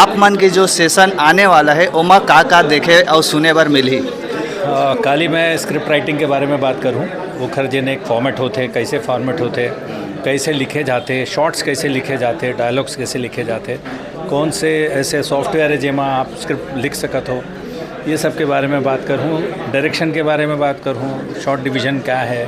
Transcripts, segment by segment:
आप मन के जो सेशन आने वाला है ओमा का देखे और सुने बर मिली। काली मैं स्क्रिप्ट राइटिंग के बारे में बात करूँ, वो जिन एक फॉर्मेट होते, कैसे फॉर्मेट होते, कैसे लिखे जाते, शॉर्ट्स कैसे लिखे जाते, डायलॉग्स कैसे लिखे जाते, कौन से ऐसे सॉफ्टवेयर है जिसमें आप स्क्रिप्ट लिख सकत हो, ये सब के बारे में बात करूँ। डायरेक्शन के बारे में बात करूँ, शॉर्ट डिवीज़न क्या है,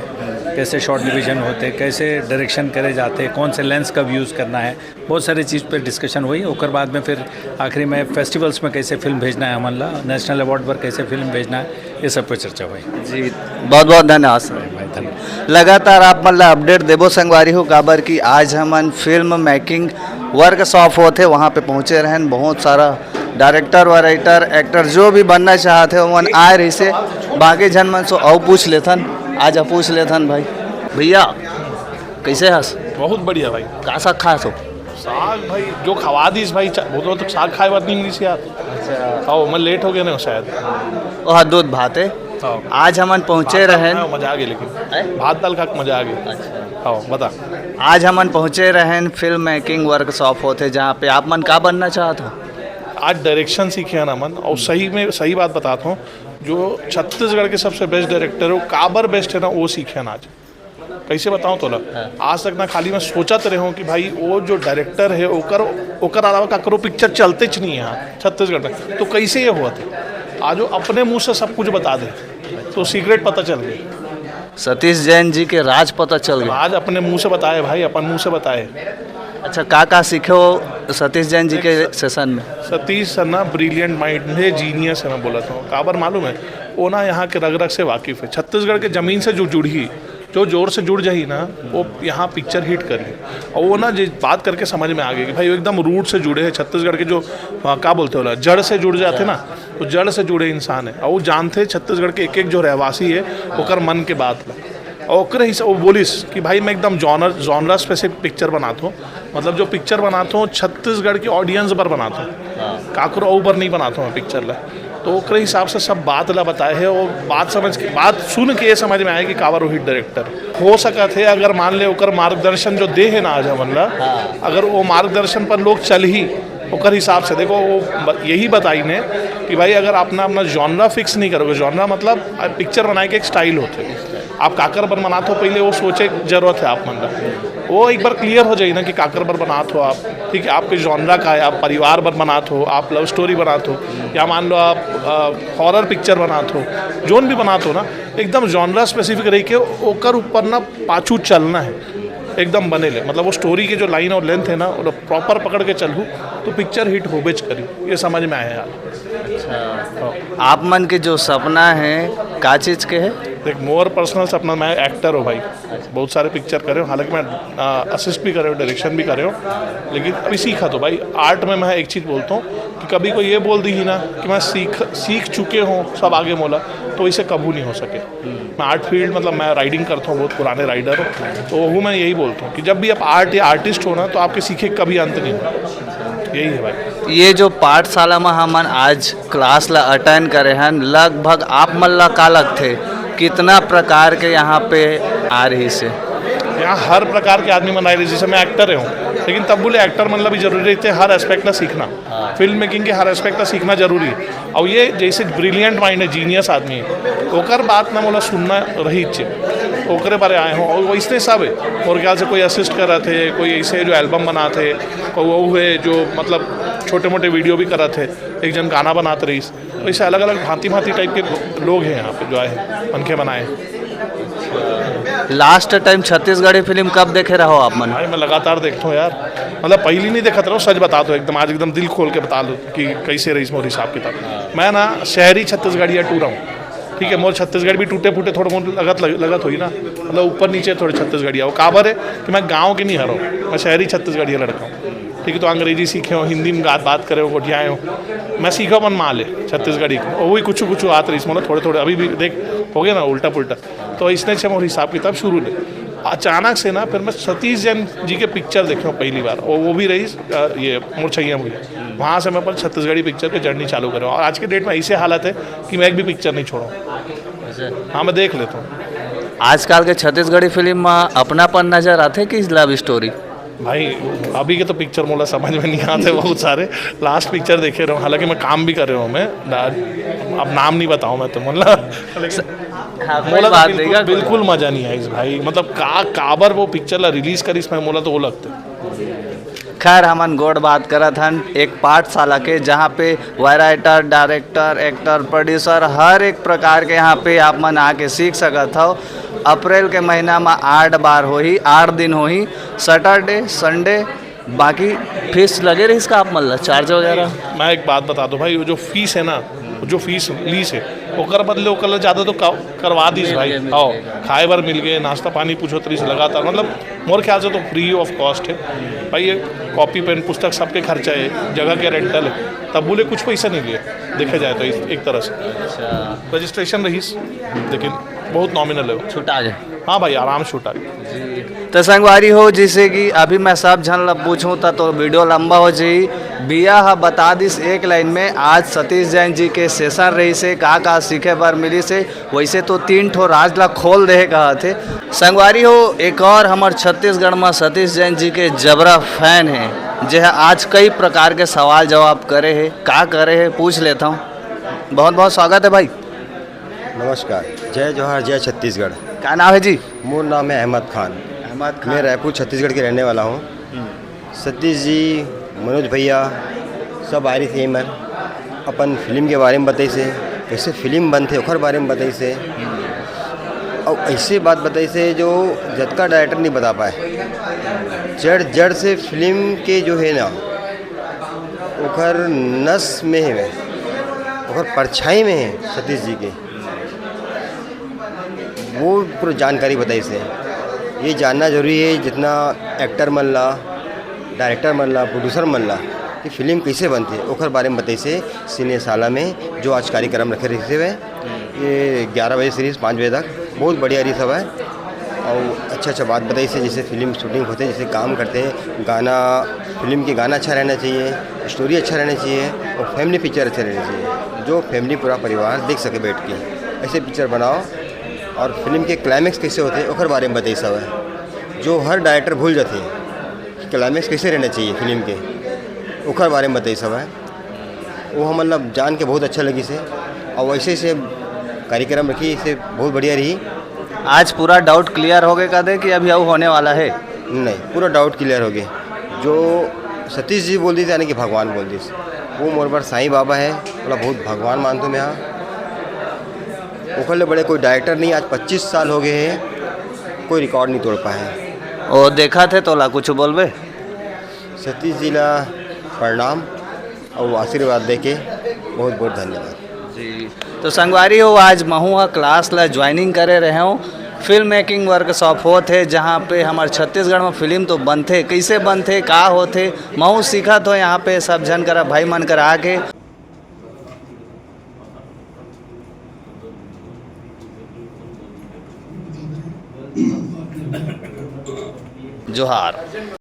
कैसे शॉर्ट डिवीज़न होते, कैसे डायरेक्शन करे जाते, कौन से लेंस कब यूज़ करना है, बहुत सारी चीज़ पे डिस्कशन हुई। और बाद में फिर आखिरी में फेस्टिवल्स में कैसे फिल्म भेजना है, हमला नेशनल अवार्ड पर कैसे फिल्म भेजना है, ये सब पे चर्चा हुई। जी बहुत बहुत धन्यवाद सर। लगातार आप मतलब अपडेट देबो संगवारी हो काबर कि आज हमन फिल्म मेकिंग वर्कशॉप होते वहाँ पे पहुँचे रहन। बहुत सारा डायरेक्टर व राइटर एक्टर जो भी बनना चाहते हो मन आए रही से बाकी जन मन सो और पूछ लेथन। आज पूछ लेथन भाई भैया कैसे हस? बहुत बढ़िया भाई। का साग खा सो? साग भाई जो खवा दीस भाई, वो तो साग खाए बात नहीं मिली यार। अच्छा मैं लेट हो गया ना शायद। वह दूध भात है। आज हमन पहुँचे रहे, मजा आ गया, लेकिन भात दाल खा मजा आ गया। अच्छा बता। आज हमन पहुँचे रहे फिल्म मेकिंग वर्कशॉप होते जहाँ पे आप मन का बनना चाहते हो? आज डायरेक्शन सीखे हैं ना मन, और सही बात बताता हूँ, जो छत्तीसगढ़ के सबसे बेस्ट डायरेक्टर हो काबर बेस्ट है ना वो सीखे हैं आज। कैसे बताऊँ तो आज तक ना खाली मैं सोचते रहे हूँ कि भाई वो जो डायरेक्टर है ओकर अलावा का करो पिक्चर चलते च नहीं है यहाँ छत्तीसगढ़ में। तो कैसे ये हुआ था आज वो अपने मुँह से सब कुछ बता दे, तो सीक्रेट पता चल गया। सतीश जैन जी के राज पता चल गया। आज अपने मुँह से बताए भाई, अपन मुँह से बताए। अच्छा का सीखे हो सतीश जैन जी के सेशन में? सतीश सर ना ब्रिलियंट माइंड है, जीनियस है, मैं बोला था। काबर मालूम है वो ना यहाँ के रग रग से वाकिफ़ है, छत्तीसगढ़ के ज़मीन से जो जुड़ी, जो जोर से जुड़ जाही ना वो यहाँ पिक्चर हिट करी। और वो ना बात करके समझ में आ गई कि भाई वो एकदम रूट से जुड़े हैं छत्तीसगढ़ के, जो क्या बोलते हो जड़ से जुड़ जाते ना, तो जड़ से जुड़े इंसान है। और वो जानते छत्तीसगढ़ के एक जो रहवासी है ओकर मन के बात ला, और ओकरे हिसाब वो बोलिस कि भाई मैं एकदम जॉनर स्पेसिफिक पिक्चर बनाता हूँ। मतलब जो पिक्चर बनाता हूँ छत्तीसगढ़ की ऑडियंस पर बनाता हूँ, काकुर ऊपर नहीं बनाता हूँ पिक्चर ला। तो ओकरे हिसाब से सब बात ला बताए है, और बात सुन के ये समझ में आए कि कावर वो हिट डायरेक्टर हो सका थे। अगर मान ले ओकर मार्गदर्शन जो दे है ना आज हमन ला, अगर वो मार्गदर्शन पर लोग चल ही ओकर हिसाब से, देखो वो यही बताई ने कि भाई अगर अपना जॉनरा फिक्स नहीं करोगे, जॉनरा मतलब पिक्चर बनाए के एक स्टाइल होते, आप काकर पर बनाते हो पहले वो सोचे जरूरत है आप मन वो एक बार क्लियर हो जाए ना कि काकर पर बनाते हो आप, ठीक है, आपके जॉनरा का है, आप परिवार पर बनाते हो, आप लव स्टोरी बनाते हो, या मान लो आप हॉरर पिक्चर बनाते हो, जोन भी बनाते हो ना, एकदम जॉनरा स्पेसिफिक रही के ओकर ऊपर ना पाछू चलना है, एकदम बने ले। मतलब वो स्टोरी के जो लाइन और लेंथ है ना वो प्रॉपर पकड़ के चलूँ तो पिक्चर हिट हो बेच करी, ये समझ में आया यार। अच्छा आप मन के जो सपना है का चीज़ के है? देख मोर पर्सनल सपना, मैं एक्टर हूँ भाई, बहुत सारे पिक्चर करे हूँ, हालांकि मैं असिस्ट भी करे हूँ, डायरेक्शन भी करे हूँ, लेकिन अभी सीखा तो भाई आर्ट में मैं एक चीज़ बोलता हूँ कि कभी कोई ये बोल दी ही ना कि मैं सीख चुके हूँ सब आगे मोला, तो इसे कभी नहीं हो सके। मैं आर्ट फील्ड मतलब मैं राइडिंग करता हूँ, बहुत पुराने राइडर हूँ, तो वो मैं यही बोलता हूँ कि जब भी आप आर्ट या आर्टिस्ट हो ना तो आपके सीखे कभी अंत नहीं हो, यही है भाई। ये जो पाठशाला में हमन आज क्लास ला अटेंड करे हैं, लगभग आप मन ला का लगते कितना प्रकार के यहाँ पे आ रही से? यहाँ हर प्रकार के आदमी मन आए रहे, जैसे मैं एक्टर हूँ, लेकिन तब बोले एक्टर मतलब भी जरूरी रहते हर एस्पेक्ट ना सीखना, फिल्म मेकिंग के हर एस्पेक्ट ना सीखना जरूरी है। और ये जैसे ब्रिलियंट माइंड है, जीनियस आदमी है, ओकर बात ना बोला सुनना रही चाहिए, ओकरे बारे आए हों, और वैसे सब है। और ख्याल से कोई असिस्ट कर रहे थे, कोई ऐसे जो एल्बम बनाते, कोई वो है जो मतलब छोटे मोटे वीडियो भी कर रहे थे, एक जन गाना बनाते रही, तो ऐसे अलग अलग भांति टाइप के लोग हैं यहाँ पे जो आए हैं, पंखे बनाए। लास्ट टाइम छत्तीसगढ़ी फिल्म कब देखे रहो आप मन? भाई मैं लगातार देखता हूँ यार, मतलब पहली नहीं देखता रहा, सच बता दो एकदम, आज एकदम दिल खोल के बता दो कि कैसे रही मोर हिसाब किताब। मैं ना शहरी छत्तीसगढ़िया टूरा हूँ, ठीक है, मोर छत्तीसगढ़ भी टूटे फूटे थोड़ा बहुत लगत हुई ना, मतलब ऊपर नीचे थोड़े छत्तीसगढ़िया। वो काबर है कि मैं गाँव के नहीं हरा हूँ, मैं शहरी छत्तीसगढ़िया लड़का हूँ, ठीक है। तो अंग्रेजी सीखे हो, हिंदी में बात करे हो, गोटियाए हो, मैं सीखा मन माल है छत्तीसगढ़ी को, वही कुछ आते रही मतलब थोड़े अभी भी देख हो गया ना उल्टा पुल्टा। तो इसने से मोर हिसाब किताब शुरू ले अचानक से ना, फिर मैं सतीश जैन जी के पिक्चर देखे हूँ पहली बार, और वो भी रही ये मुरछैया मुझे, वहाँ से मैं पर छत्तीसगढ़ी पिक्चर की जर्नी चालू करूँ। और आज के डेट में ऐसे हालत है कि मैं एक भी पिक्चर नहीं छोड़ा, हाँ मैं देख लेता हूँ। आजकल के छत्तीसगढ़ी फिल्म में अपनापन नजर आते कि लव स्टोरी? भाई अभी के तो पिक्चर मोला समझ में नहीं आते बहुत सारे, लास्ट पिक्चर देखे रहा हूँ, हालांकि मैं काम भी कर रहा हूँ, मैं अब नाम नहीं बताऊँ मैं तो मतलब हाँ, कोई मोला बात तो नहीं बिल्कुल, बिल्कुल मजा नहीं आई भाई, मतलब काबर वो पिक्चर ला रिलीज करी इसमें मोला तो वो लगते। खैर हमन गोड़ बात करत हन एक पाठशाला के, जहाँ पे राइटर, डायरेक्टर, एक्टर, प्रोड्यूसर हर एक प्रकार के यहाँ पे आप मन आके सीख सकत हो। अप्रैल के महीना में 8 बार हो ही, 8 दिन हो ही, सैटरडे संडे, बाकी फीस लगे रही इसका आप मतलब चार्ज वगैरह। मैं एक बात बता दूं भाई, वो जो फीस है ना, जो फीस लीस है ओकर बदले ओकर ज़्यादा तो करवा दीस भाई। आओ खाए बार मिल गए, नाश्ता पानी पूछो तरीस लगातार, मतलब मोर ख्याल से तो फ्री ऑफ कॉस्ट है भाई। ये कॉपी पेन पुस्तक सबके खर्चा है, जगह के रेंटल है, तब बोले कुछ पैसा नहीं लिए देखा जाए तो एक तरह से। रजिस्ट्रेशन रहीस लेकिन बहुत नॉमिनल है, छुटा जाए। हाँ भाई आराम से छूटा गया। तो संगवारी हो, जैसे कि अभी मैं सब झन ला पूछूं तो वीडियो लंबा हो जाई। बिया हा बता दिस एक लाइन में, आज सतीश जैन जी के सेशन रही से का सीखे बार मिली से, वैसे तो 3 ठो राज ला खोल दे कहा थे। संगवारी हो, एक और हमार छत्तीसगढ़ में सतीश जैन जी के जबरा फैन है, जो है आज कई प्रकार के सवाल जवाब करे है, का करे है पूछ लेता हूँ। बहुत बहुत स्वागत है भाई। नमस्कार, जय जवाहर, जय छत्तीसगढ़। क्या नाम है जी? मोर नाम है अहमद खान। अहमद मैं रायपुर छत्तीसगढ़ के रहने वाला हूँ। सतीश जी, मनोज भैया सब आ रही थी मैं अपन फिल्म के बारे में बताई से, कैसे फिल्म बनते ओकर बारे में बताई से, और ऐसे बात बताई से जो जतका डायरेक्टर नहीं बता पाए। जड़ से फिल्म के जो है ना ओकर नस में है, ओकर परछाई में है सतीश जी के, वो पूरी जानकारी बताई से। ये जानना जरूरी है जितना एक्टर मन ला, डायरेक्टर मन ला, प्रोड्यूसर मन ला कि फिल्म कैसे बनती है ओकर बारे में बताई से। सिनेशाला में जो आज कार्यक्रम रखे रहे हुए, ये 11 बजे सीरीज 5 बजे तक बहुत बढ़िया रही सब है। और अच्छा बात बताई से, जैसे फिल्म शूटिंग होते हैं, जैसे काम करते हैं, गाना फिल्म के गाना अच्छा रहना चाहिए, स्टोरी अच्छा रहना चाहिए, और फैमिली पिक्चर अच्छा रहना चाहिए, जो फैमिली पूरा परिवार देख सके बैठ के। ऐसे पिक्चर बनाओ। और फिल्म के क्लाइमैक्स कैसे होते हैं ओकर बारे में बताई सब है, जो हर डायरेक्टर भूल जाते हैं कि क्लाइमैक्स कैसे रहना चाहिए फिल्म के, ओकर बारे में बताई सब है। वो हम मतलब जान के बहुत अच्छा लगी से, और वैसे से कार्यक्रम रखी इसे बहुत बढ़िया रही। आज पूरा डाउट क्लियर हो गया दे कि अभी अब होने वाला है? नहीं, पूरा डाउट क्लियर हो गया। जो सतीश जी बोल दी थी यानी कि भगवान बोल दी, वो मोर पर साईं बाबा है, बोला बहुत भगवान मानता मैं। यहाँ ओखले बड़े कोई डायरेक्टर नहीं, आज 25 साल हो गए हैं, कोई रिकॉर्ड नहीं तोड़ पाए। और देखा थे तो ला कुछ बोलबे? सतीश जी ला प्रणाम और आशीर्वाद दे के बहुत बहुत धन्यवाद जी। तो संगवारी हो, आज महू क्लास ला ज्वाइनिंग करे रहे हूँ। फिल्म मेकिंग वर्कशॉप होते, जहाँ पे हमारे छत्तीसगढ़ में फिल्म तो बनते, कैसे बनते, का होते, महू सीखा तो यहाँ पे सब जन करा भाई मन कर आके। जोहार।